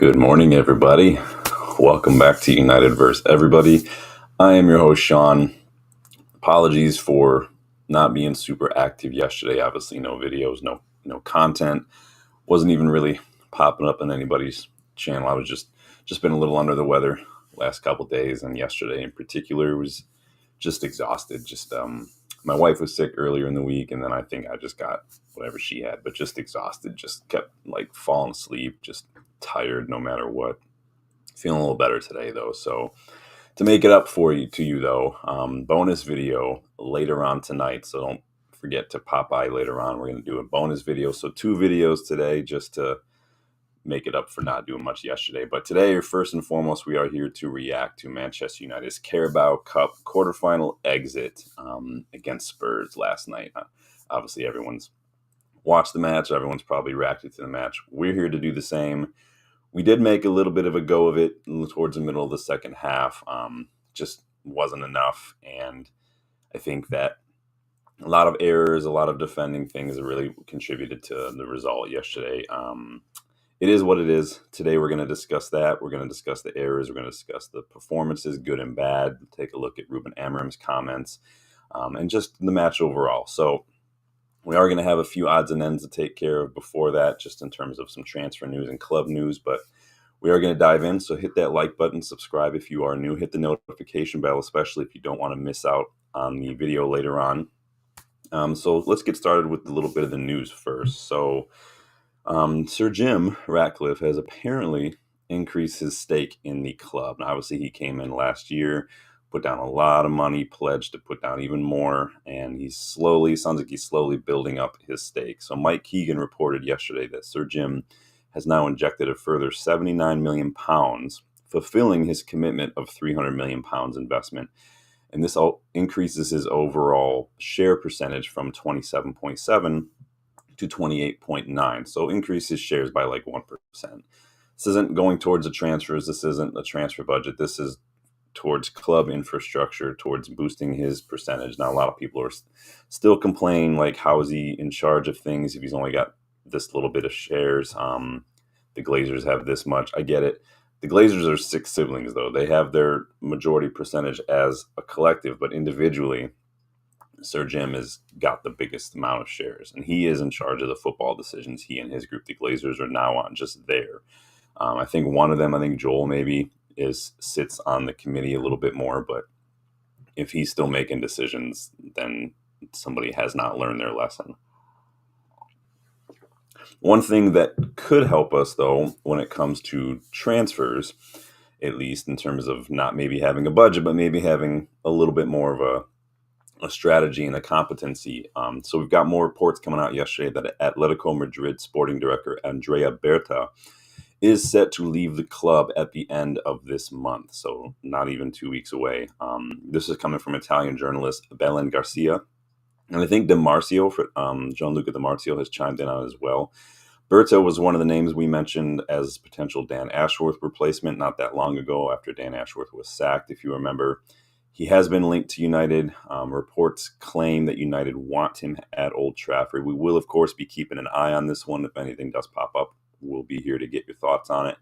Good morning, everybody. Welcome back to United vs. Everybody. I am your host, Sean. Apologies for not being super active yesterday. Obviously, no videos, no content. Wasn't even really popping up on anybody's channel. I was just been a little under the weather last couple days, and yesterday in particular was just exhausted. My wife was sick earlier in the week, and then I think I just got whatever she had, but just exhausted. Just kept like falling asleep, just tired no matter what. Feeling a little better today though. So to make it up to you though, bonus video later on tonight. So don't forget to pop by later on. We're going to do a bonus video. So 2 videos today just to make it up for not doing much yesterday. But today, first and foremost, we are here to react to Manchester United's Carabao Cup quarterfinal exit against Spurs last night. Obviously, everyone's watched the match. Everyone's probably reacted to the match. We're here to do the same. We did make a little bit of a go of it towards the middle of the second half. Just wasn't enough. And I think that a lot of errors, a lot of defending things really contributed to the result yesterday. It is what it is. Today we're going to discuss that. We're going to discuss the errors. We're going to discuss the performances, good and bad. Take a look at Ruben Amorim's comments and just the match overall. So we are going to have a few odds and ends to take care of before that, just in terms of some transfer news and club news. But we are going to dive in. So hit that like button, subscribe if you are new, hit the notification bell, especially if you don't want to miss out on the video later on. So let's get started with a little bit of the news first. So Sir Jim Ratcliffe has apparently increased his stake in the club. Now, obviously, he came in last year, put down a lot of money, pledged to put down even more, and sounds like he's slowly building up his stake. So Mike Keegan reported yesterday that Sir Jim has now injected a further £79 million, fulfilling his commitment of £300 million investment. And this increases his overall share percentage from 27.7 to 28.9. So increases shares by like 1%. This isn't going towards the transfers. This isn't a transfer budget. This is towards club infrastructure, towards boosting his percentage. Now, a lot of people are still complaining, like, how is he in charge of things if he's only got this little bit of shares? The Glazers have this much. I get it. The Glazers are 6 siblings, though. They have their majority percentage as a collective, but individually, Sir Jim has got the biggest amount of shares, and he is in charge of the football decisions. He and his group, the Glazers, are now on just there. I think one of them, I think Joel maybe, sits on the committee a little bit more, but if he's still making decisions, then somebody has not learned their lesson. One thing that could help us, though, when it comes to transfers, at least in terms of not maybe having a budget, but maybe having a little bit more of a strategy and a competency. So we've got more reports coming out yesterday that Atletico Madrid sporting director Andrea Berta is set to leave the club at the end of this month, so not even 2 weeks away. This is coming from Italian journalist Belen Garcia, and I think Gianluca Di Marzio has chimed in on it as well. Berta was one of the names we mentioned as potential Dan Ashworth replacement not that long ago after Dan Ashworth was sacked, if you remember. He has been linked to United. Reports claim that United want him at Old Trafford. We will, of course, be keeping an eye on this one. If anything does pop up, we'll be here to get your thoughts on it.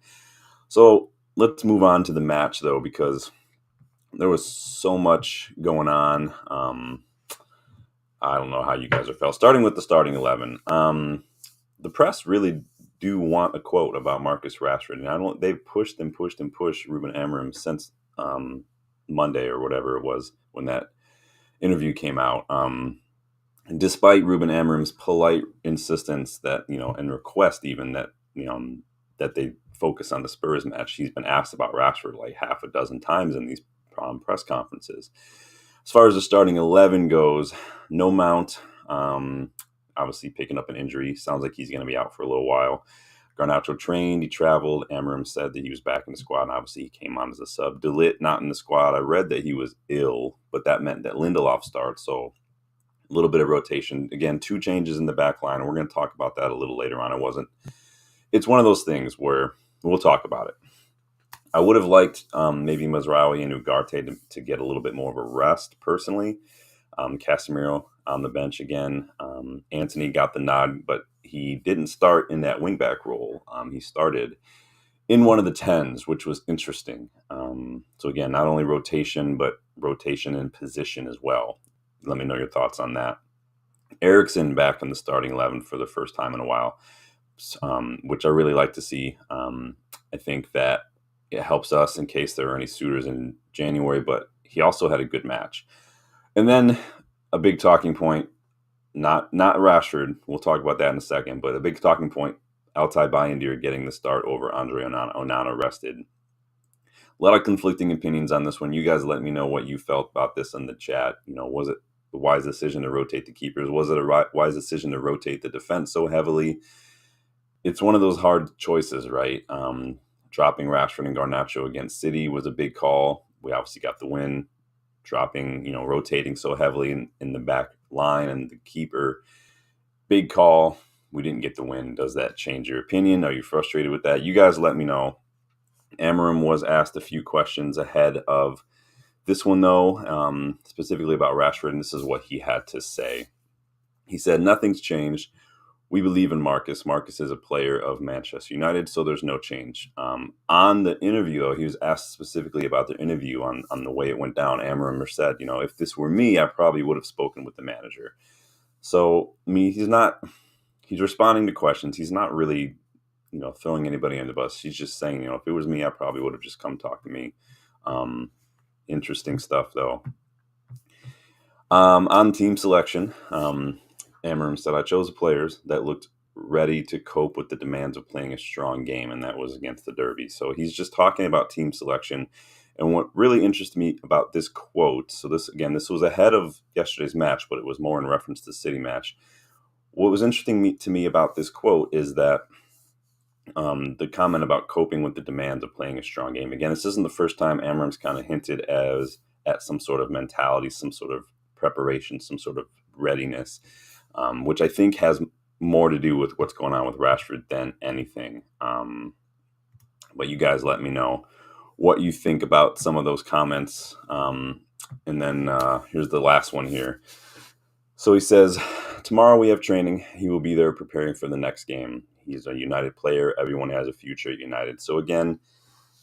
So let's move on to the match, though, because there was so much going on. I don't know how you guys are felt. Starting with the starting 11. The press really do want a quote about Marcus Rashford, and they've pushed Ruben Amorim since Monday or whatever it was when that interview came out. And despite Ruben Amorim's polite insistence that, and request even that, that they focus on the Spurs match, he's been asked about Rashford like half a dozen times in these press conferences. As far as the starting 11 goes, no Mount, obviously picking up an injury. Sounds like he's going to be out for a little while. Garnacho trained, he traveled. Amorim said that he was back in the squad, and obviously he came on as a sub. De Ligt not in the squad. I read that he was ill, but that meant that Lindelof starts, so a little bit of rotation. Again, 2 changes in the back line, and we're going to talk about that a little later on. It's one of those things where we'll talk about it. I would have liked maybe Mazraoui and Ugarte to get a little bit more of a rest, personally. Casemiro on the bench again. Antony got the nod, but he didn't start in that wingback role. He started in one of the 10s, which was interesting. So again, not only rotation, but rotation in position as well. Let me know your thoughts on that. Eriksson back in the starting 11 for the first time in a while, which I really like to see. I think that it helps us in case there are any suitors in January, but he also had a good match. And then a big talking point, not Rashford. We'll talk about that in a second, but a big talking point, Altay Bayindir getting the start over Andre Onana rested. A lot of conflicting opinions on this one. You guys let me know what you felt about this in the chat. Was it a wise decision to rotate the keepers? Was it a wise decision to rotate the defense so heavily? It's one of those hard choices, right? Dropping Rashford and Garnacho against City was a big call. We obviously got the win. Dropping, rotating so heavily in the back line and the keeper, big call. We didn't get the win. Does that change your opinion? Are you frustrated with that? You guys let me know. Amorim was asked a few questions ahead of this one, though, specifically about Rashford, and this is what he had to say. He said, "Nothing's changed. We believe in Marcus. Marcus is a player of Manchester United, so there's no change." On the interview, though, he was asked specifically about the interview on the way it went down. Amorim said, if this were me, I probably would have spoken with the manager. So, he's responding to questions. He's not really, throwing anybody under the bus. He's just saying, if it was me, I probably would have just come talk to me. Interesting stuff, though. On team selection, Amorim said, "I chose players that looked ready to cope with the demands of playing a strong game," and that was against the Derby. So he's just talking about team selection. And what really interested me about this quote, so this was ahead of yesterday's match, but it was more in reference to the City match. What was interesting to me about this quote is that the comment about coping with the demands of playing a strong game. Again, this isn't the first time Amorim's kind of hinted at some sort of mentality, some sort of preparation, some sort of readiness, which I think has more to do with what's going on with Rashford than anything. But you guys let me know what you think about some of those comments. And then here's the last one here. So he says, "Tomorrow we have training. He will be there preparing for the next game. He's a United player. Everyone has a future at United." So again,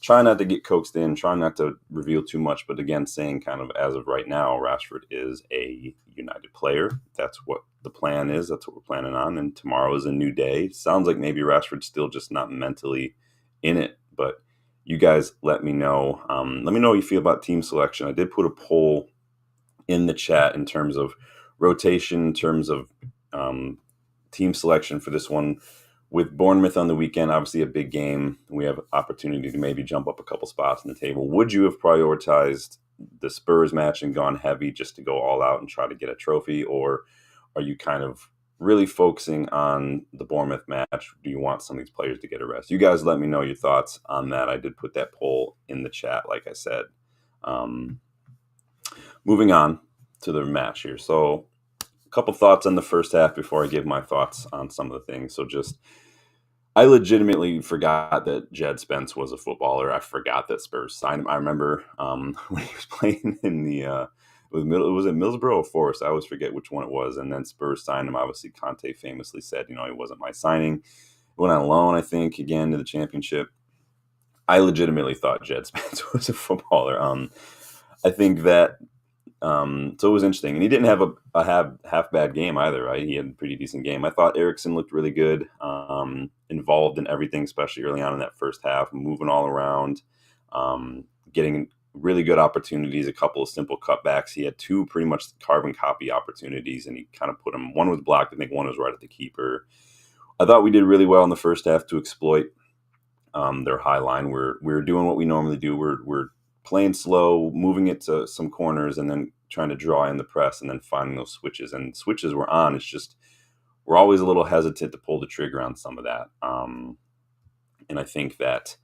try not to get coaxed in, try not to reveal too much, but again, saying kind of as of right now, Rashford is a United player. That's what the plan is. That's what we're planning on. And tomorrow is a new day. Sounds like maybe Rashford's still just not mentally in it, but you guys let me know. Let me know what you feel about team selection. I did put a poll in the chat in terms of rotation, in terms of team selection for this one. With Bournemouth on the weekend, obviously a big game. We have opportunity to maybe jump up a couple spots in the table. Would you have prioritized the Spurs match and gone heavy just to go all out and try to get a trophy? Or are you kind of really focusing on the Bournemouth match? Do you want some of these players to get a rest? You guys let me know your thoughts on that. I did put that poll in the chat, like I said. Moving on to the match here. So a couple thoughts on the first half before I give my thoughts on some of the things. So I legitimately forgot that Jed Spence was a footballer. I forgot that Spurs signed him. I remember when he was playing in the it was at Middlesbrough or Forest. I always forget which one it was. And then Spurs signed him. Obviously, Conte famously said, it wasn't my signing. He went on loan, I think, again to the Championship. I legitimately thought Jed Spence was a footballer. I think that so it was interesting. And he didn't have a half bad game either, right? He had a pretty decent game. I thought Eriksson looked really good, involved in everything, especially early on in that first half, moving all around, getting really good opportunities, a couple of simple cutbacks. He had two pretty much carbon copy opportunities, and he kind of put them. One was blocked. I think one was right at the keeper. I thought we did really well in the first half to exploit their high line. We're doing what we normally do. We're playing slow, moving it to some corners, and then trying to draw in the press and then finding those switches. And switches were on. It's just we're always a little hesitant to pull the trigger on some of that. And I think that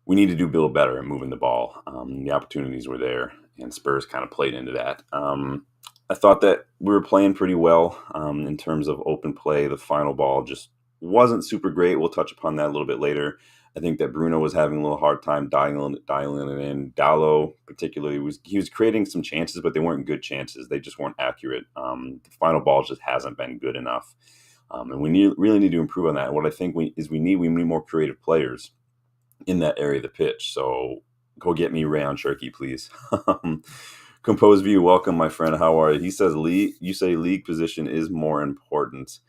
we need to do a little better at moving the ball. The opportunities were there, and Spurs kind of played into that. I thought that we were playing pretty well in terms of open play. The final ball just wasn't super great. We'll touch upon that a little bit later. I think that Bruno was having a little hard time dialing it in. Dallo, particularly, he was creating some chances, but they weren't good chances. They just weren't accurate. The final ball just hasn't been good enough, and we really need to improve on that. What I think we need more creative players. in that area of the pitch. So go get me Rayon Cherky, please. Composed View, welcome, my friend. How are you? He says, you say league position is more important.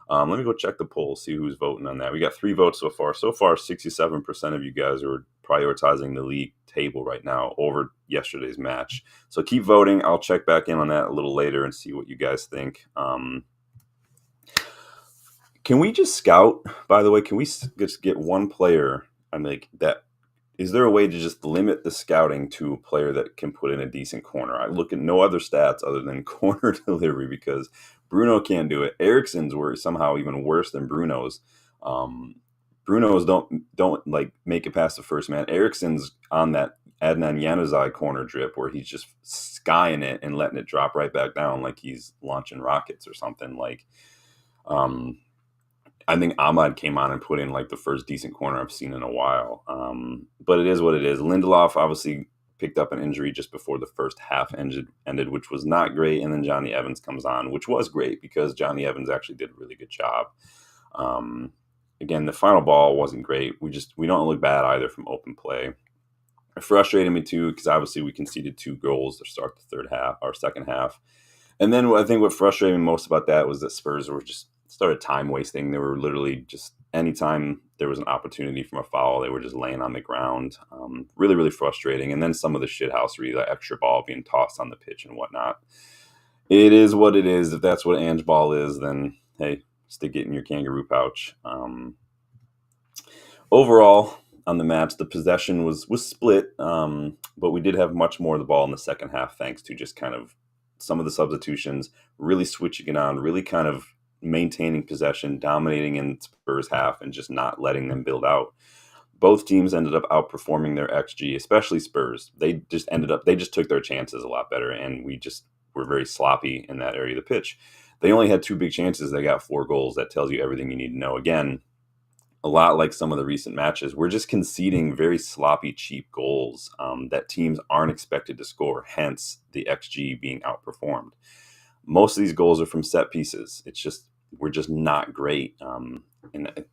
Let me go check the poll, see who's voting on that. We got 3 votes so far. So far, 67% of you guys are prioritizing the league table right now over yesterday's match. So keep voting. I'll check back in on that a little later and see what you guys think. Can we just scout, by the way? Can we just get one player? I'm like, that. Is there a way to just limit the scouting to a player that can put in a decent corner? I look at no other stats other than corner delivery because Bruno can't do it. Eriksen's were somehow even worse than Bruno's. Bruno's don't like make it past the first man. Eriksen's on that Adnan Januzaj corner drip where he's just skying it and letting it drop right back down like he's launching rockets or something. Like, I think Ahmad came on and put in like the first decent corner I've seen in a while. But it is what it is. Lindelof obviously picked up an injury just before the first half ended, which was not great. And then Johnny Evans comes on, which was great because Johnny Evans actually did a really good job. Again, the final ball wasn't great. We don't look bad either from open play. It frustrated me too because obviously we conceded 2 goals to start the second half. And then I think what frustrated me most about that was that Spurs were just started time wasting. They were literally just anytime there was an opportunity from a foul, they were just laying on the ground. Really, really frustrating. And then some of the shithousery, the extra ball being tossed on the pitch and whatnot. It is what it is. If that's what Ange ball is, then hey, stick it in your kangaroo pouch. Overall, on the match, the possession was split, but we did have much more of the ball in the second half, thanks to just kind of some of the substitutions, really switching it on, really kind of maintaining possession, dominating in Spurs half, and just not letting them build out. Both teams ended up outperforming their XG, especially Spurs. They just took their chances a lot better, and we just were very sloppy in that area of the pitch. They only had 2 big chances. They got 4 goals. That tells you everything you need to know. Again, a lot like some of the recent matches, we're just conceding very sloppy, cheap goals that teams aren't expected to score, hence the XG being outperformed. Most of these goals are from set pieces. We're just not great. And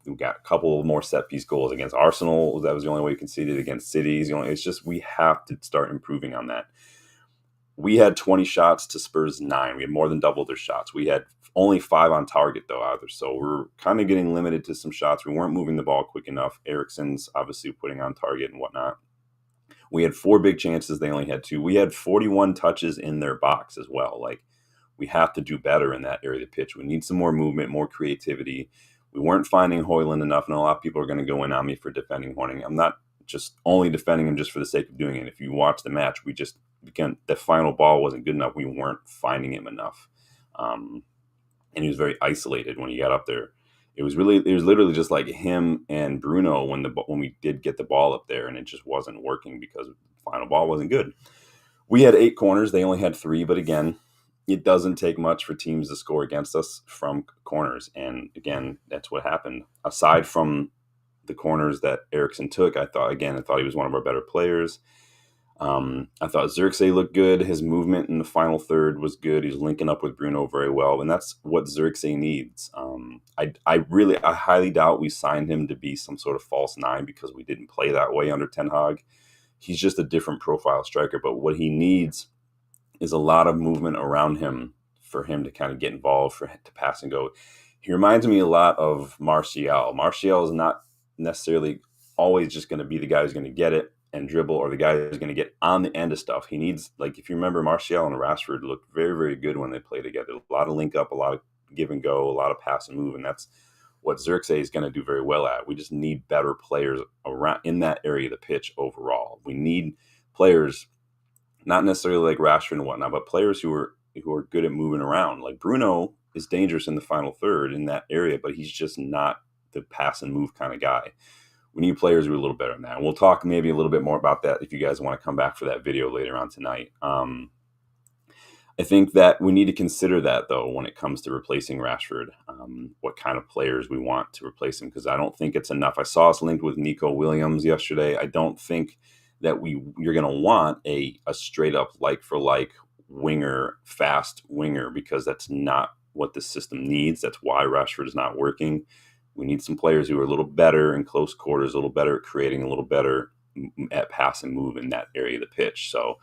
we got a couple more set piece goals against Arsenal. That was the only way we conceded. Against City. It's just we have to start improving on that. We had 20 shots to Spurs 9. We had more than double their shots. We had only 5 on target, though, either. So we're kind of getting limited to some shots. We weren't moving the ball quick enough. Eriksen's obviously putting on target and whatnot. We had 4 big chances. They only had 2. We had 41 touches in their box as well. Like, we have to do better in that area of the pitch. We need some more movement, more creativity. We weren't finding Højlund enough, and a lot of people are going to go in on me for defending Højlund. I'm not just only defending him just for the sake of doing it. If you watch the match, the final ball wasn't good enough. We weren't finding him enough. And he was very isolated when he got up there. It was literally just like him and Bruno when we did get the ball up there, and it just wasn't working because the final ball wasn't good. We had 8 corners. They only had 3, but again, it doesn't take much for teams to score against us from corners. And again, that's what happened. Aside from the corners that Eriksen took, I thought he was one of our better players. I thought Xerxes looked good. His movement in the final third was good. He's linking up with Bruno very well, and that's what Xerxes needs. I highly doubt we signed him to be some sort of false 9 because we didn't play that way under Ten Hag. He's just a different profile striker, but what he needs is a lot of movement around him for him to kind of get involved, to pass and go. He reminds me a lot of Martial. Martial is not necessarily always just going to be the guy who's going to get it and dribble, or the guy who's going to get on the end of stuff. He needs, like, if you remember, Martial and Rashford looked very, very good when they play together. A lot of link up, a lot of give and go, a lot of pass and move, and that's what Xerxes is going to do very well at. We just need better players around in that area of the pitch overall. We need players, not necessarily like Rashford and whatnot, but players who are good at moving around. Like Bruno is dangerous in the final third in that area, but he's just not the pass and move kind of guy. We need players who are a little better than that. And we'll talk maybe a little bit more about that if you guys want to come back for that video later on tonight. I think that we need to consider that, though, when it comes to replacing Rashford, what kind of players we want to replace him, because I don't think it's enough. I saw us linked with Nico Williams yesterday. I don't think that you're going to want a straight up like for like winger, fast winger, because that's not what the system needs. That's why Rashford is not working. We need some players who are a little better in close quarters, a little better at creating, a little better at pass and move in that area of the pitch. So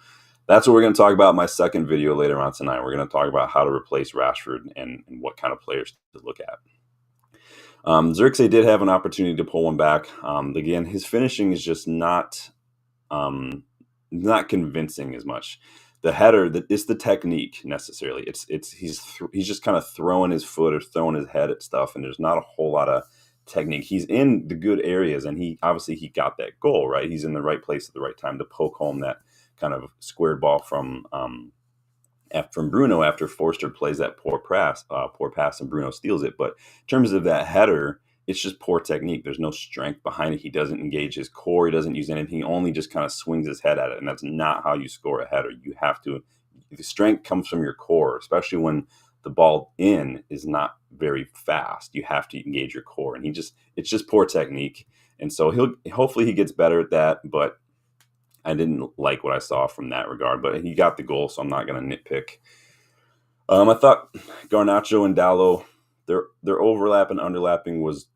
that's what we're going to talk about in my second video later on tonight. We're going to talk about how to replace Rashford and what kind of players to look at. Xerxes did have an opportunity to pull one back. Again, his finishing is just not convincing as much. The header, it's the technique necessarily. He's just kind of throwing his foot or throwing his head at stuff, and there's not a whole lot of technique. He's in the good areas, and he got that goal, right? He's in the right place at the right time to poke home that kind of squared ball from Bruno after Forster plays that poor pass, and Bruno steals it. But in terms of that header, it's just poor technique. There's no strength behind it. He doesn't engage his core. He doesn't use anything. He only just kind of swings his head at it, and that's not how you score a header. You have to. The strength comes from your core, especially when the ball in is not very fast. You have to engage your core, and it's just poor technique. And so hopefully he gets better at that. But I didn't like what I saw from that regard. But he got the goal, so I'm not going to nitpick. I thought Garnacho and Dalot, their overlap and underlapping was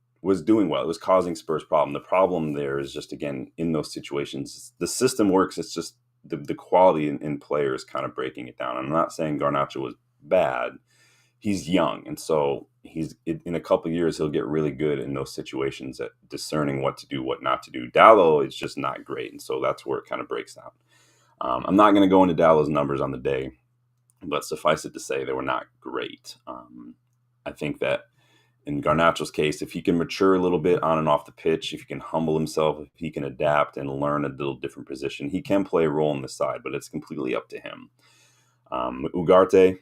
doing well. It was causing Spurs problem. The problem there is just, again, in those situations, the system works. It's just the quality in players kind of breaking it down. I'm not saying Garnacho was bad. He's young, and so in a couple of years he'll get really good in those situations at discerning what to do, what not to do. Dalot is just not great, and so that's where it kind of breaks down. I'm not going to go into Dalot's numbers on the day, but suffice it to say they were not great. I think that in Garnacho's case, if he can mature a little bit on and off the pitch, if he can humble himself, if he can adapt and learn a little different position, he can play a role on the side, but it's completely up to him. Ugarte,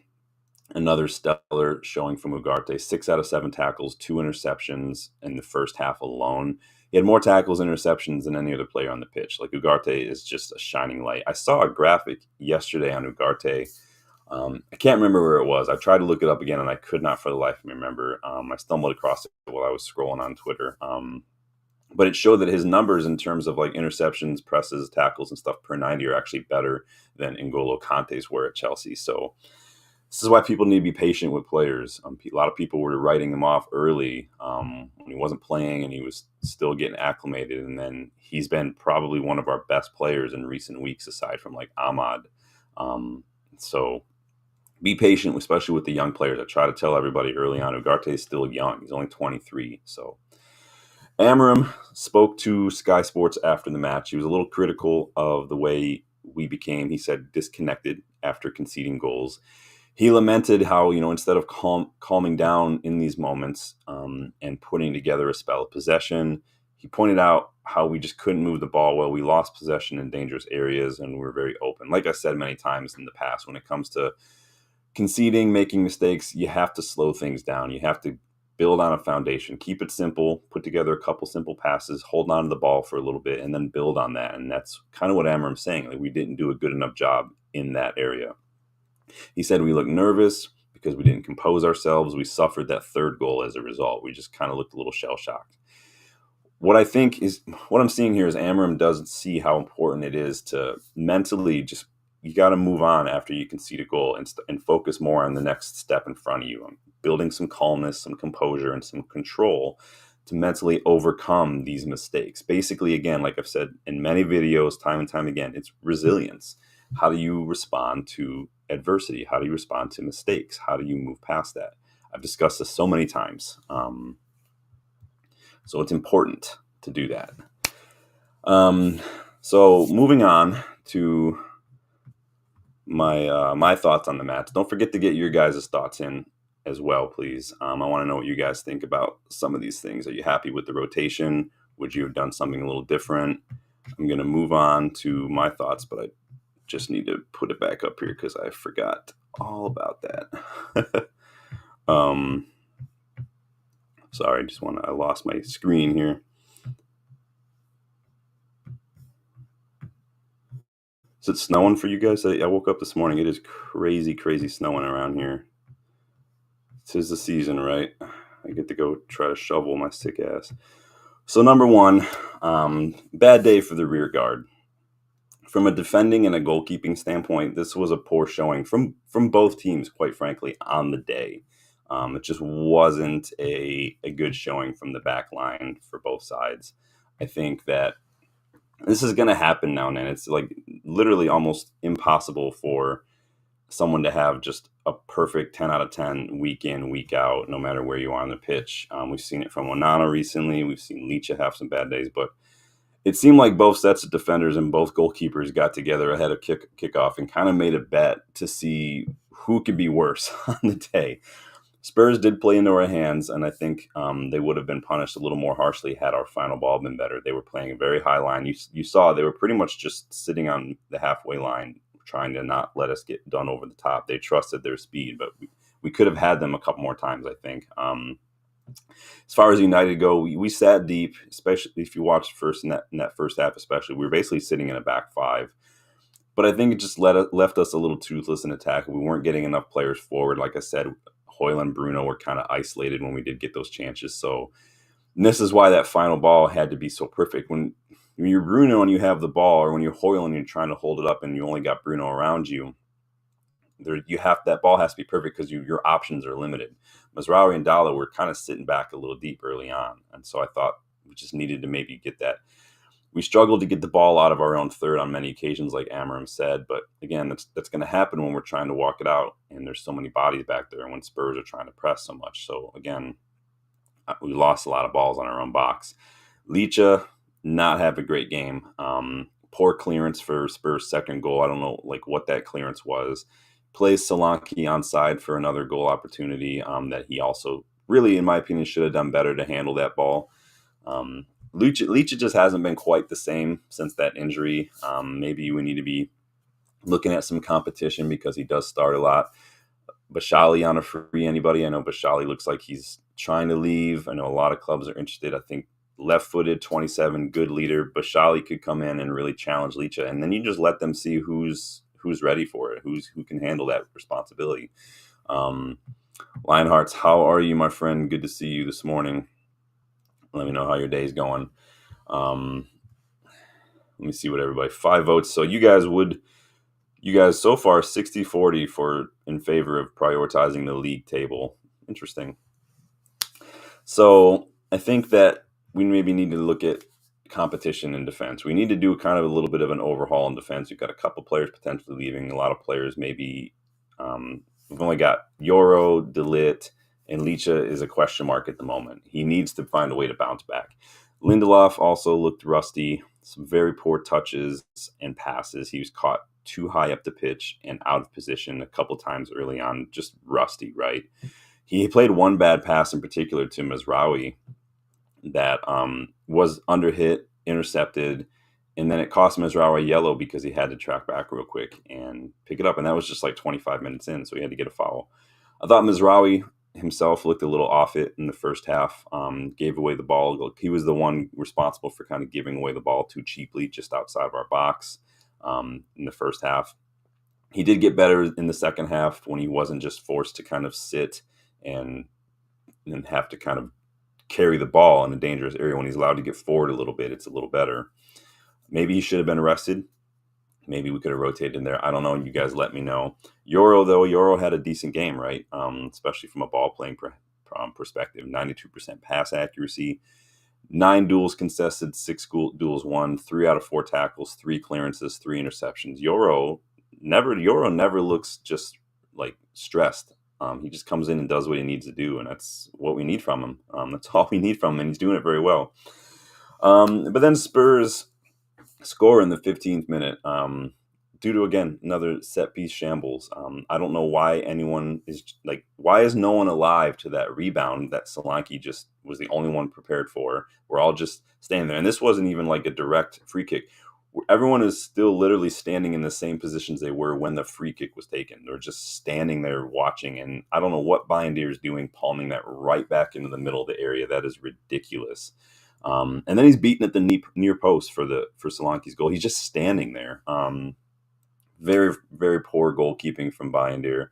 another stellar showing from Ugarte. 6 out of 7 tackles, 2 interceptions in the first half alone. He had more tackles and interceptions than any other player on the pitch. Like, Ugarte is just a shining light. I saw a graphic yesterday on Ugarte. I can't remember where it was. I tried to look it up again, and I could not for the life of me remember. I stumbled across it while I was scrolling on Twitter. But it showed that his numbers in terms of like interceptions, presses, tackles, and stuff per 90 are actually better than N'Golo Kante's were at Chelsea. So this is why people need to be patient with players. A lot of people were writing him off early when he wasn't playing and he was still getting acclimated. And then he's been probably one of our best players in recent weeks, aside from like Ahmad. So be patient, especially with the young players. I try to tell everybody early on, Ugarte is still young. He's only 23. So Amorim spoke to Sky Sports after the match. He was a little critical of the way we became, he said, disconnected after conceding goals. He lamented how, instead of calming down in these moments and putting together a spell of possession, he pointed out how we just couldn't move the ball well. We lost possession in dangerous areas, and we were very open. Like I said many times in the past, when it comes to conceding, making mistakes, you have to slow things down. You have to build on a foundation. Keep it simple. Put together a couple simple passes. Hold on to the ball for a little bit, and then build on that. And that's kind of what Amorim's saying. Like, we didn't do a good enough job in that area. He said we looked nervous because we didn't compose ourselves. We suffered that third goal as a result. We just kind of looked a little shell-shocked. What I'm seeing here is Amorim doesn't see how important it is to mentally you got to move on after you concede a goal and focus more on the next step in front of you, on building some calmness, some composure, and some control to mentally overcome these mistakes. Basically, again, like I've said in many videos, time and time again, it's resilience. How do you respond to adversity? How do you respond to mistakes? How do you move past that? I've discussed this so many times. So it's important to do that. So moving on to my thoughts on the match. Don't forget to get your guys' thoughts in as well, please. I want to know what you guys think about some of these things. Are you happy with the rotation? Would you have done something a little different? I'm going to move on to my thoughts, but I just need to put it back up here because I forgot all about that. Sorry, I lost my screen here. Is it snowing for you guys? I woke up this morning. It is crazy, crazy snowing around here. 'Tis the season, right? I get to go try to shovel my sick ass. So number one, bad day for the rear guard. From a defending and a goalkeeping standpoint, this was a poor showing from both teams, quite frankly, on the day. It just wasn't a good showing from the back line for both sides. I think that this is going to happen now and then. It's like literally almost impossible for someone to have just a perfect 10 out of 10 week in, week out, no matter where you are on the pitch. We've seen it from Onana recently. We've seen Licha have some bad days, but it seemed like both sets of defenders and both goalkeepers got together ahead of kickoff and kind of made a bet to see who could be worse on the day. Spurs did play into our hands, and I think they would have been punished a little more harshly had our final ball been better. They were playing a very high line. You saw they were pretty much just sitting on the halfway line, trying to not let us get done over the top. They trusted their speed, but we could have had them a couple more times, I think. As far as United go, we sat deep, especially if you watched first in that first half especially. We were basically sitting in a back five. But I think it just left us a little toothless in attack. We weren't getting enough players forward. Like I said, Hoyle and Bruno were kind of isolated when we did get those chances. So this is why that final ball had to be so perfect. When you're Bruno and you have the ball, or when you're Hoyle and you're trying to hold it up and you only got Bruno around you, that ball has to be perfect because your options are limited. Mazraoui and Dalla were kind of sitting back a little deep early on. And so I thought we just needed to maybe get that. We struggled to get the ball out of our own third on many occasions, like Amorim said. But again, that's going to happen when we're trying to walk it out and there's so many bodies back there and when Spurs are trying to press so much. So again, we lost a lot of balls on our own box. Licha, not have a great game. Poor clearance for Spurs' second goal. I don't know what that clearance was. Plays Solanke onside for another goal opportunity that he also really, in my opinion, should have done better to handle that ball. Licha just hasn't been quite the same since that injury. Maybe we need to be looking at some competition because he does start a lot. Bashali on a free, anybody? I know Bashali looks like he's trying to leave. I know a lot of clubs are interested. I think left-footed, 27, good leader. Bashali could come in and really challenge Licha, and then you just let them see who's ready for it, who can handle that responsibility. Lionhearts, how are you, my friend? Good to see you this morning. Let me know how your day's going. Let me see what everybody, 5 votes. So you guys so far 60-40 in favor of prioritizing the league table. Interesting. So I think that we maybe need to look at competition in defense. We need to do kind of a little bit of an overhaul in defense. We've got a couple players potentially leaving. A lot of players maybe. We've only got Yoro, De Ligt, and Licha is a question mark at the moment. He needs to find a way to bounce back. Lindelof also looked rusty. Some very poor touches and passes. He was caught too high up the pitch and out of position a couple times early on. Just rusty, right? He played one bad pass in particular to Mazraoui that was under hit, intercepted, and then it cost Mazraoui yellow because he had to track back real quick and pick it up. And that was just like 25 minutes in, so he had to get a foul. I thought Mazraoui himself looked a little off it in the first half, gave away the ball. He was the one responsible for kind of giving away the ball too cheaply just outside of our box in the first half. He did get better in the second half when he wasn't just forced to kind of sit and have to kind of carry the ball in a dangerous area. When he's allowed to get forward a little bit, it's a little better. Maybe he should have been arrested. Maybe we could have rotated in there. I don't know. You guys let me know. Yoro had a decent game, right? Especially from a ball playing perspective. 92% pass accuracy, 9 duels contested, 6 duels won, 3 out of 4 tackles, 3 clearances, 3 interceptions. Yoro never looks just like stressed. He just comes in and does what he needs to do, and that's what we need from him. That's all we need from him, and he's doing it very well. But then Spurs score in the 15th minute due to, again, another set-piece shambles. I don't know why why is no one alive to that rebound that Solanke just was the only one prepared for? We're all just standing there. And this wasn't even like a direct free kick. Everyone is still literally standing in the same positions they were when the free kick was taken. They're just standing there watching, and I don't know what Bayindir is doing, palming that right back into the middle of the area. That is ridiculous. And then he's beaten at the near post for Solanke's goal. He's just standing there. Very, very poor goalkeeping from Bayindir.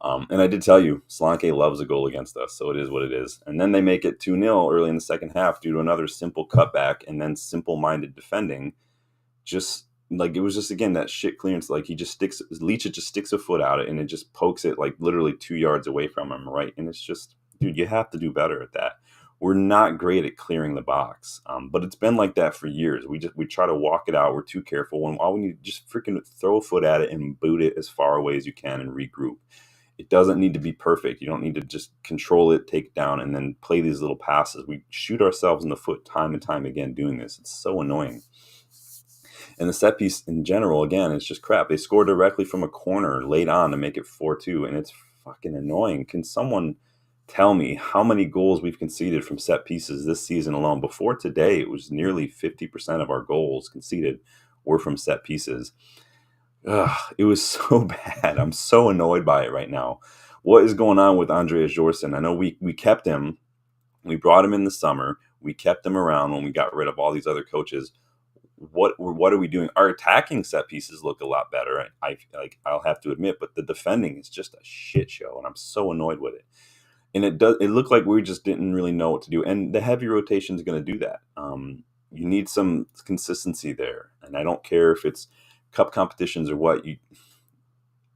And I did tell you, Solanke loves a goal against us, so it is what it is. And then they make it 2-0 early in the second half due to another simple cutback and then simple-minded defending. Just like, it was just, again, that shit clearance. Like, Leach just sticks a foot out it, and it just pokes it like literally 2 yards away from him, right? And it's just, dude, you have to do better at that. We're not great at clearing the box, but it's been like that for years. We try to walk it out. We're too careful. When all we need to just freaking throw a foot at it and boot it as far away as you can and regroup. It doesn't need to be perfect. You don't need to just control it, take it down, and then play these little passes. We shoot ourselves in the foot time and time again doing this. It's so annoying. And the set piece in general, again, it's just crap. They score directly from a corner late on to make it 4-2, and it's fucking annoying. Can someone tell me how many goals we've conceded from set pieces this season alone? Before today, it was nearly 50% of our goals conceded were from set pieces. Ugh, it was so bad. I'm so annoyed by it right now. What is going on with Andreas Jorsen? I know we kept him. We brought him in the summer. We kept him around when we got rid of all these other coaches. What are we doing? Our attacking set pieces look a lot better. I'll have to admit, but the defending is just a shit show, and I'm so annoyed with it. And it looked like we just didn't really know what to do. And the heavy rotation is going to do that. You need some consistency there, and I don't care if it's cup competitions or what.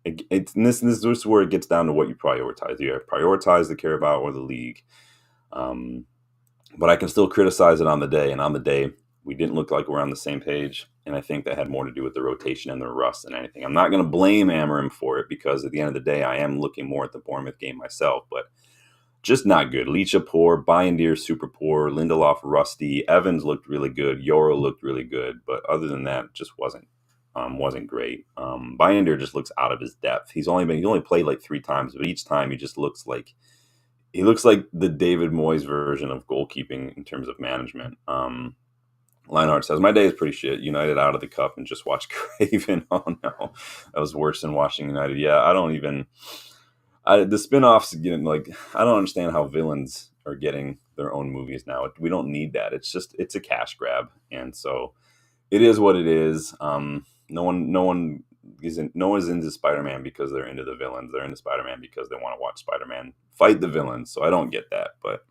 This is where it gets down to what you prioritize. You prioritize the Carabao or the league, but I can still criticize it on the day. And on the day, we didn't look like we're on the same page, and I think that had more to do with the rotation and the rust than anything. I'm not going to blame Amorim for it, because at the end of the day, I am looking more at the Bournemouth game myself, but just not good. Leach poor, Bayindir super poor, Lindelof rusty, Evans looked really good, Yoro looked really good, but other than that, just wasn't great. Bayindir just looks out of his depth. He only played like 3 times, but each time he looks like the David Moyes version of goalkeeping in terms of management. Lionheart says, my day is pretty shit. United out of the cup and just watch Craven. Oh no, that was worse than watching United. Yeah, the spin-offs, I don't understand how villains are getting their own movies now. We don't need that. It's a cash grab. And so it is what it is. No one is into Spider-Man because they're into the villains. They're into Spider-Man because they want to watch Spider-Man fight the villains. So I don't get that, but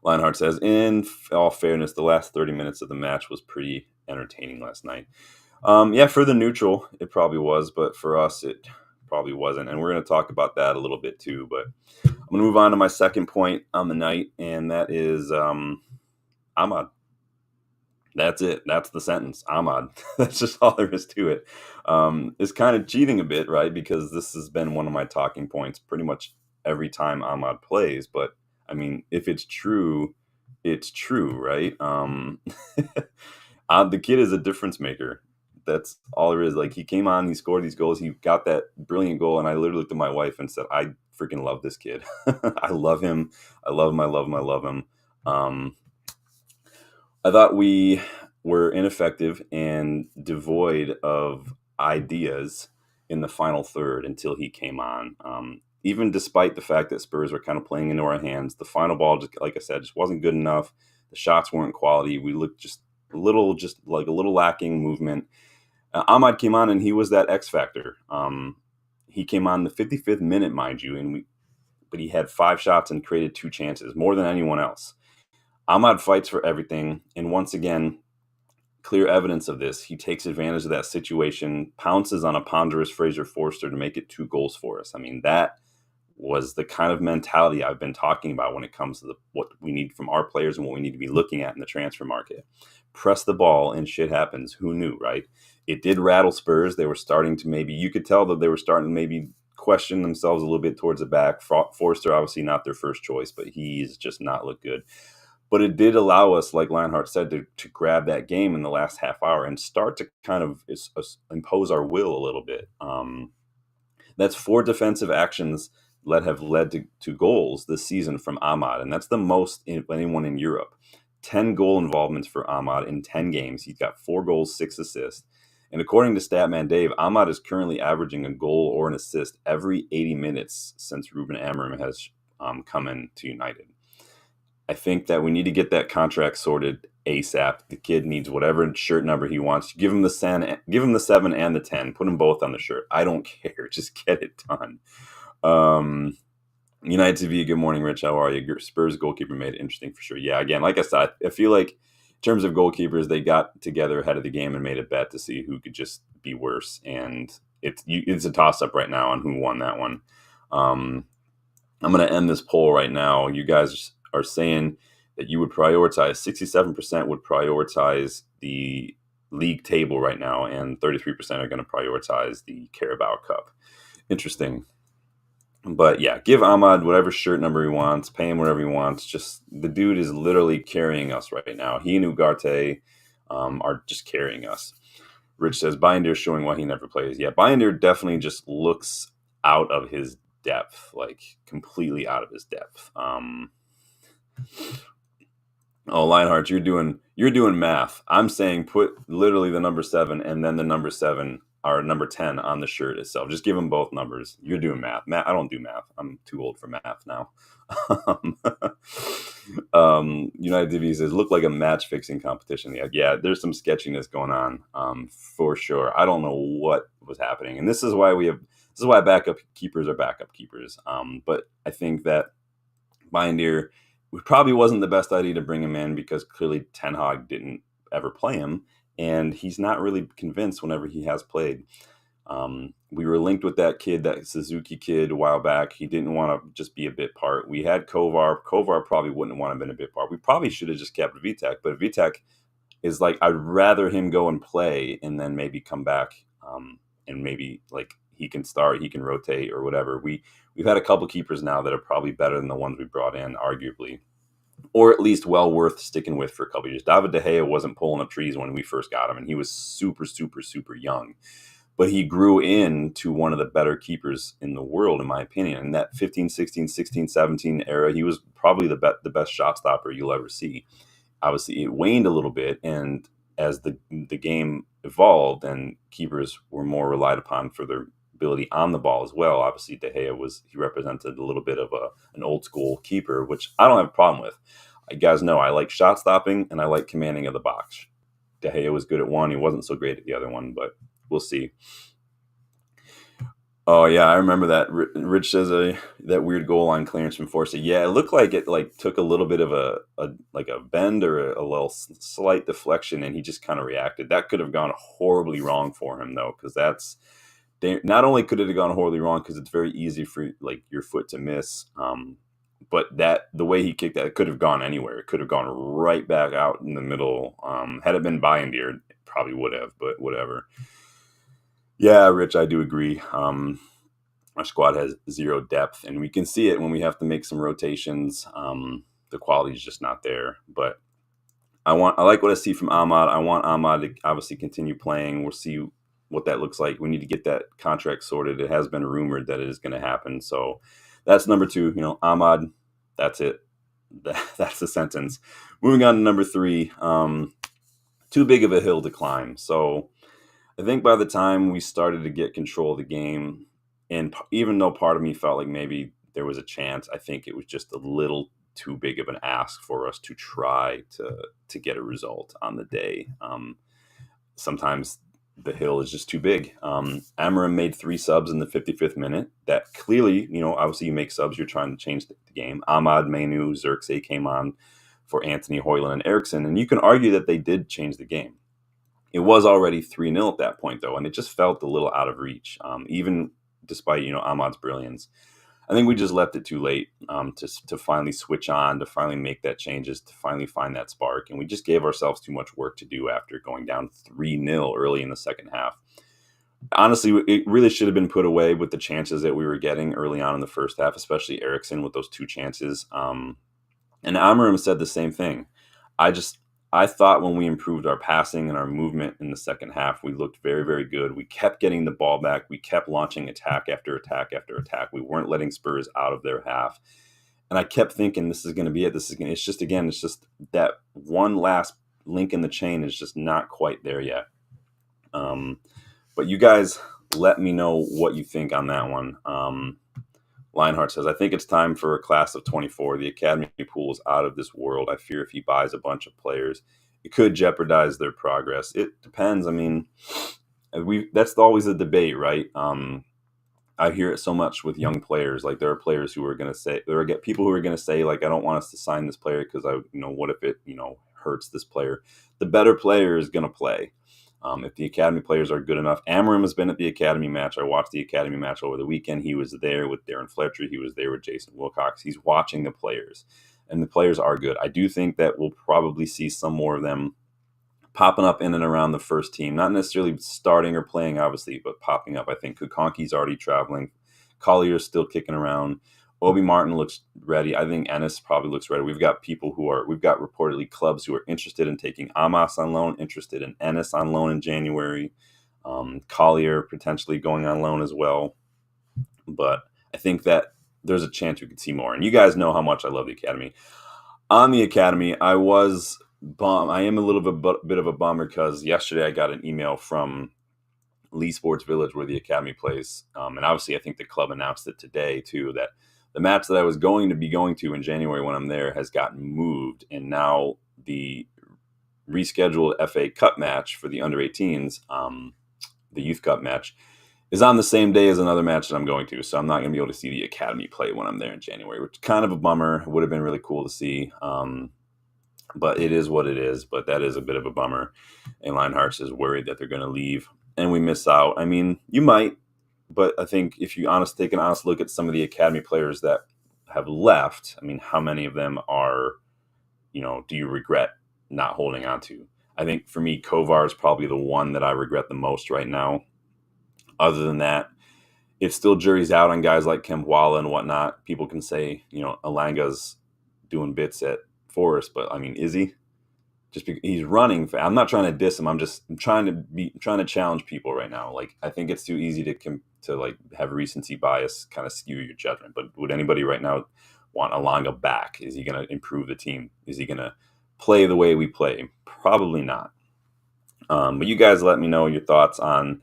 Lionheart says, in all fairness, the last 30 minutes of the match was pretty entertaining last night. Yeah, for the neutral, it probably was, but for us, it probably wasn't. And we're going to talk about that a little bit too. But I'm going to move on to my second point on the night, and that is Ahmad. That's it. That's the sentence. Ahmad. That's just all there is to it. It's kind of cheating a bit, right? Because this has been one of my talking points pretty much every time Ahmad plays, but I mean, if it's true, it's true, right? The kid is a difference maker. That's all there is. Like, he came on, he scored these goals, he got that brilliant goal, and I literally looked at my wife and said, I freaking love this kid. I love him. I love him. I love him. I love him. I thought we were ineffective and devoid of ideas in the final third until he came on. Even despite the fact that Spurs were kind of playing into our hands, the final ball, just like I said, just wasn't good enough. The shots weren't quality. We looked just a little lacking movement. Ahmad came on, and he was that X factor. He came on the 55th minute, mind you, but he had 5 shots and created 2 chances, more than anyone else. Ahmad fights for everything, and once again, clear evidence of this. He takes advantage of that situation, pounces on a ponderous Fraser Forster to make it 2 goals for us. I mean, that was the kind of mentality I've been talking about when it comes to what we need from our players and what we need to be looking at in the transfer market. Press the ball and shit happens. Who knew, right? It did rattle Spurs. They were starting to you could tell that they were starting to maybe question themselves a little bit towards the back. Forster, obviously not their first choice, but he's just not looked good. But it did allow us, like Lionheart said, to grab that game in the last half hour and start to kind of impose our will a little bit. That's 4 defensive actions that have led to goals this season from Ahmad, and that's the most in anyone in Europe. 10 goal involvements for Ahmad in 10 games. He's got 4 goals, 6 assists. And according to Statman Dave, Ahmad is currently averaging a goal or an assist every 80 minutes since Ruben Amorim has come into United. I think that we need to get that contract sorted ASAP. The kid needs whatever shirt number he wants. Give him the 7 and the 10. Put them both on the shirt. I don't care. Just get it done. United TV, good morning, Rich. How are you? Spurs goalkeeper made it interesting for sure. Yeah, again, like I said, I feel like terms of goalkeepers, they got together ahead of the game and made a bet to see who could just be worse. And it's a toss-up right now on who won that one. I'm going to end this poll right now. You guys are saying that you would prioritize, 67% would prioritize the league table right now, and 33% are going to prioritize the Carabao Cup. Interesting. But yeah, give Ahmad whatever shirt number he wants, pay him whatever he wants. Just the dude is literally carrying us right now. He and Ugarte are just carrying us. Rich says Binder showing why he never plays. Yeah, Binder definitely just looks out of his depth, like completely out of his depth. Oh, Lionheart, you're doing math. I'm saying put literally the number 7 and then the number 7 or number 10 on the shirt itself. Just give them both numbers. You're doing math. I don't do math. I'm too old for math now. United TV says look like a match fixing competition. Yeah, there's some sketchiness going on for sure. I don't know what was happening, and this is why backup keepers are backup keepers. But I think that Binder, it probably wasn't the best idea to bring him in because clearly Ten Hag didn't ever play him, and he's not really convinced whenever he has played. We were linked with that kid, that Suzuki kid, a while back. He didn't want to just be a bit part. We had Kovar. Kovar probably wouldn't want to have been a bit part. We probably should have just kept Vitek, but Vitek is like, I'd rather him go and play and then maybe come back and maybe like he can start, he can rotate or whatever. We've had a couple keepers now that are probably better than the ones we brought in, arguably, or at least well worth sticking with for a couple years. David De Gea wasn't pulling up trees when we first got him, and he was super, super, super young. But he grew into one of the better keepers in the world, in my opinion. In that 15, 16, 16, 17 era, he was probably the best shot stopper you'll ever see. Obviously, it waned a little bit, and as the game evolved and keepers were more relied upon for their ability on the ball as well. Obviously, De Gea he represented a little bit of an old school keeper, which I don't have a problem with. You guys know I like shot stopping and I like commanding of the box. De Gea was good at one. He wasn't so great at the other one, but we'll see. Oh yeah, I remember that. Rich says that weird goal line clearance from Forster. Yeah, it looked like it took a little bit of a bend or a little slight deflection, and he just kind of reacted. That could have gone horribly wrong for him though, because not only could it have gone horribly wrong because it's very easy for like your foot to miss, but the way he kicked that, it could have gone anywhere. It could have gone right back out in the middle. Had it been Binder, it probably would have, but whatever. Yeah, Rich, I do agree. Our squad has zero depth, and we can see it when we have to make some rotations. The quality is just not there. But I like what I see from Ahmad. I want Ahmad to obviously continue playing. We'll see what that looks like. We need to get that contract sorted. It has been rumored that it is going to happen. So that's number 2. Ahmad, that's it. That's the sentence. Moving on to number 3. Too big of a hill to climb. So I think by the time we started to get control of the game, and even though part of me felt like maybe there was a chance, I think it was just a little too big of an ask for us to try to get a result on the day. Sometimes the hill is just too big. Amorim made 3 subs in the 55th minute. That clearly, obviously you make subs, you're trying to change the game. Ahmad, Manu, Xerxes came on for Anthony, Højlund, and Eriksen, and you can argue that they did change the game. It was already 3-0 at that point, though, and it just felt a little out of reach, even despite, Ahmad's brilliance. I think we just left it too late to finally switch on, to finally make that changes, to finally find that spark, and we just gave ourselves too much work to do after going down 3-0 early in the second half. Honestly, it really should have been put away with the chances that we were getting early on in the first half, especially Eriksen with those 2 chances. And Amorim said the same thing. I thought when we improved our passing and our movement in the second half, we looked very, very good. We kept getting the ball back. We kept launching attack after attack after attack. We weren't letting Spurs out of their half. And I kept thinking, this is going to be it. It's just that one last link in the chain is just not quite there yet. But you guys let me know what you think on that one. Lionheart says, I think it's time for a class of 24. The academy pool is out of this world. I fear if he buys a bunch of players, it could jeopardize their progress. It depends. I mean, that's always a debate, right? I hear it so much with young players. Like there are players who are going to say, people who are going to say, like, I don't want us to sign this player because what if it, hurts this player. The better player is going to play. If the academy players are good enough. Amorim has been at the academy match. I watched the academy match over the weekend. He was there with Darren Fletcher. He was there with Jason Wilcox. He's watching the players, and the players are good. I do think that we'll probably see some more of them popping up in and around the first team, not necessarily starting or playing, obviously, but popping up. I think Kukonki's already traveling. Collier's still kicking around. Obi Martin looks ready. I think Ennis probably looks ready. We've got reportedly clubs who are interested in taking Amos on loan, interested in Ennis on loan in January. Collier potentially going on loan as well. But I think that there's a chance we could see more. And you guys know how much I love the academy. On the academy, I am a little bit of a bummer because yesterday I got an email from Lee Sports Village where the academy plays. And obviously I think the club announced it today too, that the match that I was going to be going to in January when I'm there has gotten moved. And now the rescheduled FA Cup match for the under-18s, the Youth Cup match, is on the same day as another match that I'm going to. So I'm not going to be able to see the academy play when I'm there in January, which is kind of a bummer. It would have been really cool to see. But it is what it is. But that is a bit of a bummer. And Lionhearts is worried that they're going to leave and we miss out. I mean, you might. But I think if you take an honest look at some of the academy players that have left, I mean, how many of them are, do you regret not holding on to? I think for me, Kovar is probably the one that I regret the most right now. Other than that, it's still jury's out on guys like Kempwala and whatnot. People can say, Alanga's doing bits at Forest, but I mean, is he? Just because he's running. I'm not trying to diss him. I'm trying to challenge people right now. Like, I think it's too easy to like have recency bias kind of skew your judgment. But would anybody right now want Alanga back? Is he going to improve the team? Is he going to play the way we play? Probably not. But you guys let me know your thoughts on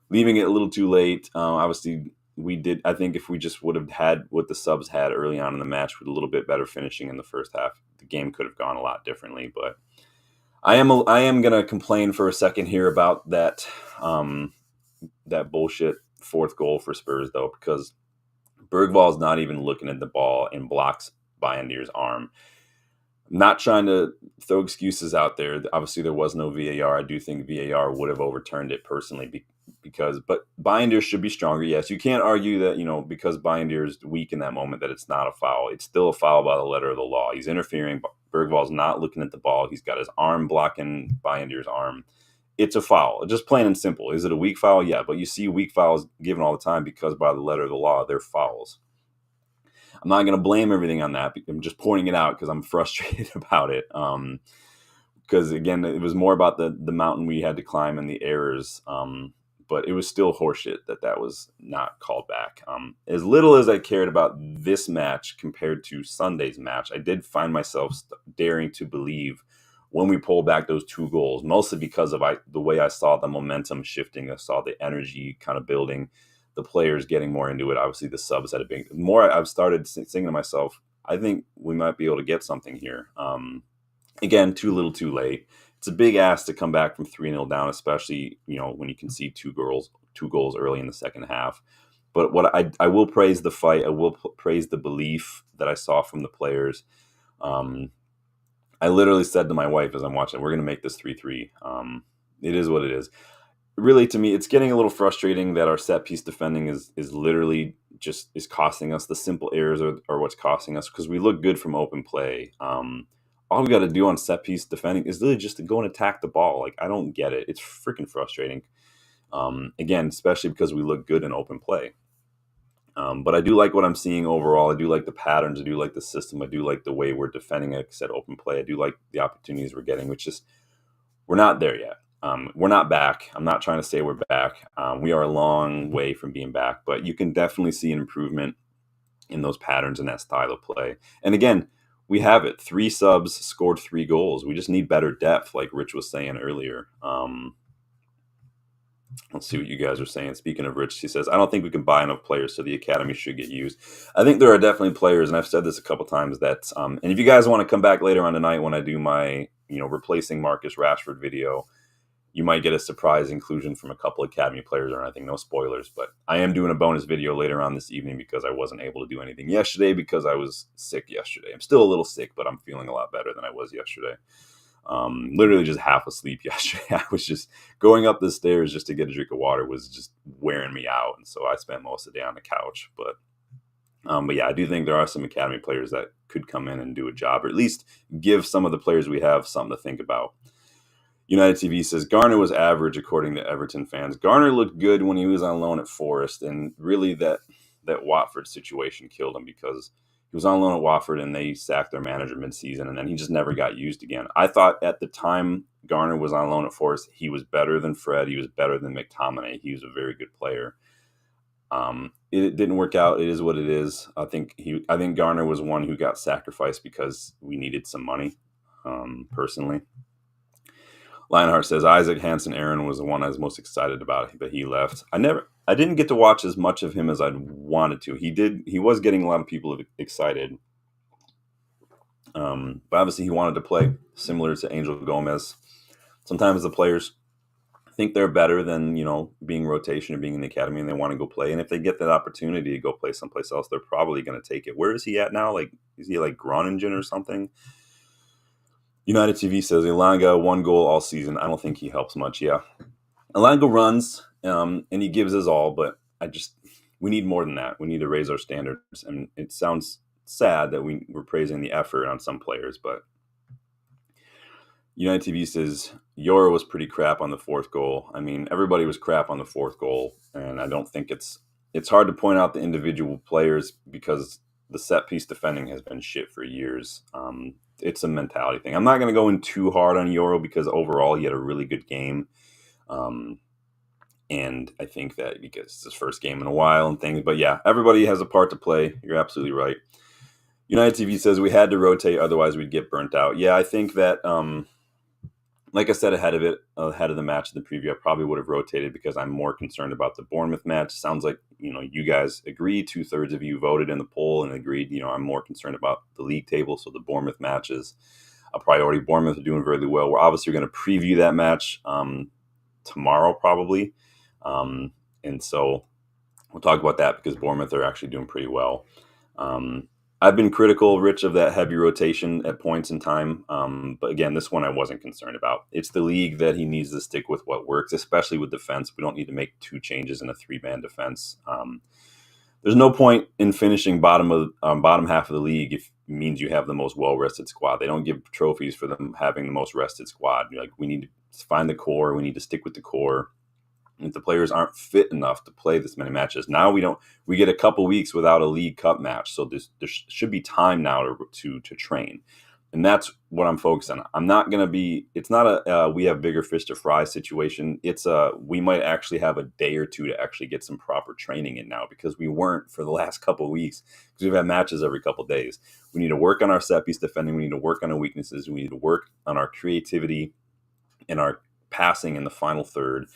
leaving it a little too late. Obviously, we did. I think if we just would have had what the subs had early on in the match with a little bit better finishing in the first half, the game could have gone a lot differently. But I am going to complain for a second here about that that bullshit fourth goal for Spurs, though, because Bergvall's not even looking at the ball and blocks Bayendir's arm. I'm not trying to throw excuses out there. Obviously, there was no VAR. I do think VAR would have overturned it personally but Bayendir should be stronger. Yes, you can't argue that, because Bayendir is weak in that moment, that it's not a foul. It's still a foul by the letter of the law. He's interfering. Bergvall's not looking at the ball. He's got his arm blocking Bayendir's arm. It's a foul. Just plain and simple. Is it a weak foul? Yeah, but you see weak fouls given all the time because by the letter of the law, they're fouls. I'm not going to blame everything on that. I'm just pointing it out because I'm frustrated about it. Because, again, it was more about the mountain we had to climb and the errors. But it was still horseshit that was not called back. As little as I cared about this match compared to Sunday's match, I did find myself daring to believe when we pulled back those 2 goals, mostly because of the way I saw the momentum shifting. I saw the energy kind of building, the players getting more into it. Obviously, the subs had a big more. I've started thinking to myself, I think we might be able to get something here. Again, too little, too late. It's a big ask to come back from 3-0 down, especially when you concede 2 goals early in the second half. But what I will praise the fight. I will praise the belief that I saw from the players. I literally said to my wife as I'm watching, we're going to make this 3-3. It is what it is. Really, to me, it's getting a little frustrating that our set piece defending is literally just is costing us. The simple errors are what's costing us because we look good from open play. All we got to do on set piece defending is literally just to go and attack the ball. Like, I don't get it. It's freaking frustrating. Again, especially because we look good in open play. But I do like what I'm seeing overall. I do like the patterns. I do like the system. I do like the way we're defending, like I said, open play. I do like the opportunities we're getting, which is we're not there yet. We're not back. I'm not trying to say we're back. We are a long way from being back, but you can definitely see an improvement in those patterns and that style of play. And again, we have it. 3 subs scored 3 goals. We just need better depth, like Rich was saying earlier. Let's see what you guys are saying. Speaking of Rich, he says, I don't think we can buy enough players, so the academy should get used. I think there are definitely players, and I've said this a couple times, that and if you guys want to come back later on tonight when I do my replacing Marcus Rashford video, you might get a surprise inclusion from a couple academy players or anything. No spoilers, but I am doing a bonus video later on this evening because I wasn't able to do anything yesterday because I was sick yesterday. I'm still a little sick, but I'm feeling a lot better than I was yesterday. Literally just half asleep yesterday. I was just going up the stairs just to get a drink of water was just wearing me out. And so I spent most of the day on the couch. But yeah, I do think there are some academy players that could come in and do a job, or at least give some of the players we have something to think about. United TV says Garner was average according to Everton fans. Garner looked good when he was on loan at Forest, and really that Watford situation killed him because he was on loan at Watford and they sacked their manager midseason, and then he just never got used again. I thought at the time Garner was on loan at Forest, he was better than Fred. He was better than McTominay. He was a very good player. It didn't work out. It is what it is. I think Garner was one who got sacrificed because we needed some money, personally. Lionheart says Isaac Hansen Aaron was the one I was most excited about, but he left. I didn't get to watch as much of him as I'd wanted to. He was getting a lot of people excited. But obviously he wanted to play, similar to Angel Gomez. Sometimes the players think they're better than, being rotation or being in the academy, and they want to go play. And if they get that opportunity to go play someplace else, they're probably going to take it. Where is he at now? Is he like Groningen or something? United TV says Elanga 1 goal all season. I don't think he helps much. Yeah, Elanga runs and he gives his all, but we need more than that. We need to raise our standards. And it sounds sad that we're praising the effort on some players, but United TV says Euro was pretty crap on the 4th goal. I mean, everybody was crap on the 4th goal, and I don't think it's hard to point out the individual players because the set piece defending has been shit for years. It's a mentality thing. I'm not going to go in too hard on Euro because overall he had a really good game. And I think that because it's his first game in a while and things. But yeah, everybody has a part to play. You're absolutely right. United TV says we had to rotate, otherwise we'd get burnt out. Yeah, I think that, like I said ahead of the match in the preview, I probably would have rotated because I'm more concerned about the Bournemouth match. Sounds like, you guys agree. 2/3 of you voted in the poll and agreed. I'm more concerned about the league table. So the Bournemouth match is a priority. Bournemouth are doing really well. We're obviously going to preview that match tomorrow probably. And so we'll talk about that because Bournemouth are actually doing pretty well. I've been critical, Rich, of that heavy rotation at points in time. But again, this one I wasn't concerned about. It's the league that he needs to stick with what works, especially with defense. We don't need to make 2 changes in a 3-man defense. There's no point in finishing bottom half of the league if it means you have the most well-rested squad. They don't give trophies for them having the most rested squad. We need to find the core. We need to stick with the core. If the players aren't fit enough to play this many matches, now we get a couple weeks without a League Cup match. So there should be time now to train. And that's what I'm focused on. It's not a we have bigger fish to fry situation. It's we might actually have a day or two to actually get some proper training in now because we weren't for the last couple of weeks because we've had matches every couple of days. We need to work on our set piece defending. We need to work on our weaknesses. We need to work on our creativity and our passing in the final third.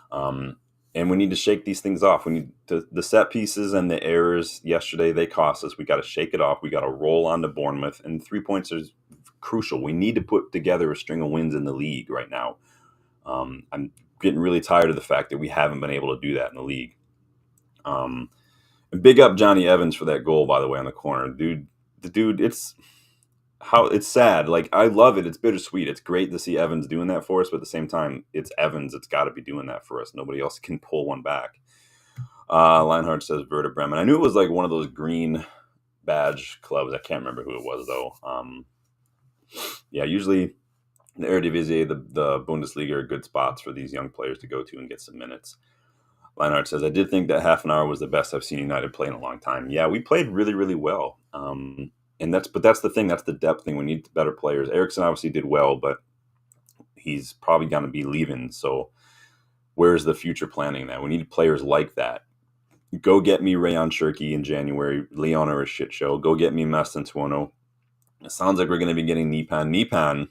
And we need to shake these things off. We need the set pieces and the errors yesterday, they cost us. We got to shake it off. We got to roll on to Bournemouth, and 3 points is crucial. We need to put together a string of wins in the league right now. I'm getting really tired of the fact that we haven't been able to do that in the league. And big up Johnny Evans for that goal, by the way, on the corner. The dude, it's sad. I love it. It's bittersweet. It's great to see Evans doing that for us, but at the same time, it's Evans. It's got to be doing that for us. Nobody else can pull one back. Lionheart says Werder Bremen. I knew it was one of those green badge clubs. I can't remember who it was though. Yeah, usually the Eredivisie, the Bundesliga are good spots for these young players to go to and get some minutes. Lionheart says, I did think that half an hour was the best I've seen United play in a long time. Yeah, we played really, really well. And that's the thing. That's the depth thing. We need better players. Eriksson obviously did well, but he's probably going to be leaving. So where's the future planning that? We need players like that. Go get me Rayon Cherki in January. Leon are a shit show. Go get me Mastantuono. It sounds like we're going to be getting Nipan. Nipan,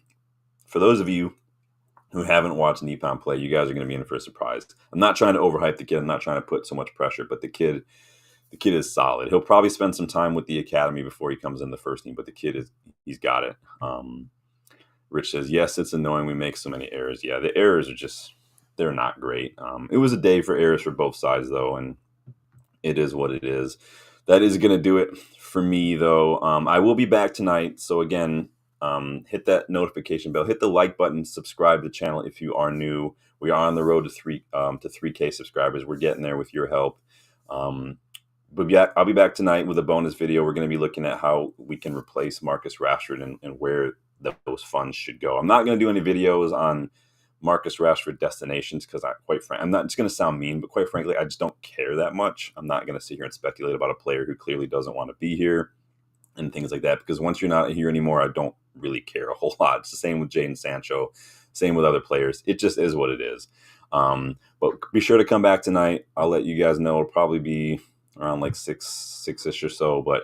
for those of you who haven't watched Nipan play, you guys are going to be in for a surprise. I'm not trying to overhype the kid. I'm not trying to put so much pressure, but the kid is solid. He'll probably spend some time with the academy before he comes in the first team, but he's got it. Rich says, yes, it's annoying we make so many errors. Yeah, the errors are they're not great. It was a day for errors for both sides, though, and it is what it is. That is going to do it for me, though. I will be back tonight. So, again, hit that notification bell, hit the like button, subscribe to the channel if you are new. We are on the road to 3K subscribers. We're getting there with your help. But yeah, I'll be back tonight with a bonus video. We're going to be looking at how we can replace Marcus Rashford and where those funds should go. I'm not going to do any videos on Marcus Rashford destinations because I'm not just going to sound mean, but quite frankly, I just don't care that much. I'm not going to sit here and speculate about a player who clearly doesn't want to be here and things like that, because once you're not here anymore, I don't really care a whole lot. It's the same with Jadon Sancho, same with other players. It just is what it is. But be sure to come back tonight. I'll let you guys know. It'll probably be around like six-ish or so. But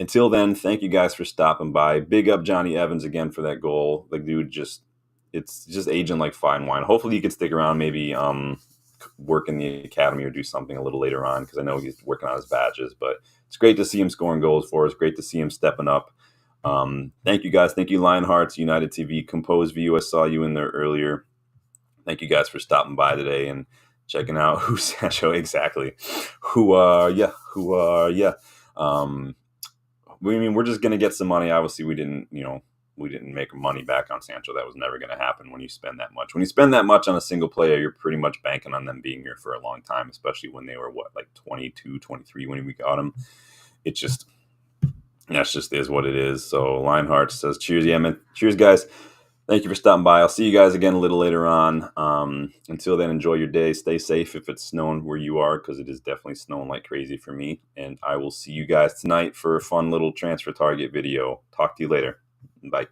until then, thank you guys for stopping by. Big up Johnny Evans again for that goal. The dude it's just aging like fine wine. Hopefully he can stick around, maybe work in the academy or do something a little later on, because I know he's working on his badges. But it's great to see him scoring goals for us. Great to see him stepping up. Thank you guys. Thank you, Lionhearts, United TV, Compose View. I saw you in there earlier. Thank you guys for stopping by today and checking out who Sancho exactly. We're just gonna get some money. Obviously, we didn't make money back on Sancho. That was never going to happen when you spend that much. When you spend that much on a single player, you're pretty much banking on them being here for a long time, especially when they were, like 22, 23 when we got them. That just is what it is. So Lionheart says, cheers, yeah, man. Cheers, guys. Thank you for stopping by. I'll see you guys again a little later on. Until then, enjoy your day. Stay safe if it's snowing where you are, because it is definitely snowing like crazy for me. And I will see you guys tonight for a fun little transfer target video. Talk to you later. Bye.